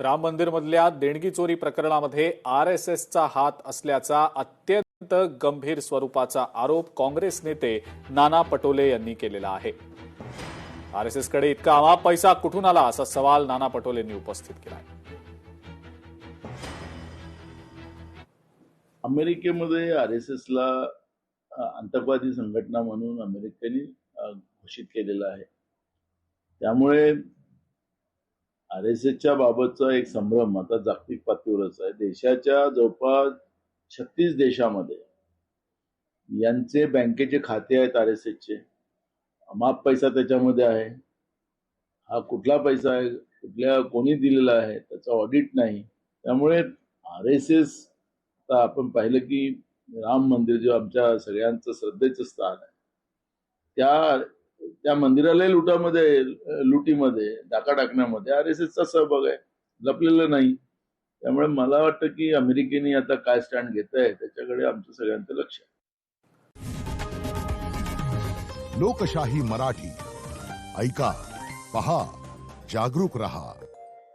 राम मंदिर मधल्या देणगी चोरी प्रकरणामध्ये आरएसएसचा हात असल्याचा अत्यंत गंभीर स्वरूपाचा आरोप काँग्रेस नेते नाना पटोले यांनी केलेला आहे. आरएसएसकडे इतका अमाप पैसा कुठून आला असा सवाल नाना पटोलेंनी उपस्थित केला. अमेरिकेमध्ये आरएसएसला आतंकवादी संघटना म्हणून अमेरिकेने घोषित केलेलं आहे. त्यामुळे आरएसएसच्या बाबतचा एक संभ्रम आता जागतिक पातळीवरच आहे. देशाच्या जवळपास 36 देशामध्ये यांचे बँकेचे खाते आहेत. आरएसएसचे अमाप पैसा त्याच्यामध्ये आहे. हा कुठला पैसा आहे, कुठल्या कोणी दिलेला आहे, त्याचा ऑडिट नाही. त्यामुळे आरएसएस आता आपण पाहिलं की राम मंदिर जे आमच्या सगळ्यांचं श्रद्धेचं स्थान आहे, त्या मंदिराला लुटीमध्ये डाका टाकण्यामध्ये आरएसएसचा सहभाग आहे, लपलेलं नाही. त्यामुळे मला वाटतं की अमेरिकेने आता काय स्टँड घेत आहे त्याच्याकडे आमचं सगळ्यांचं लक्ष आहे. लोकशाही मराठी ऐका, पहा, जागरूक रहा.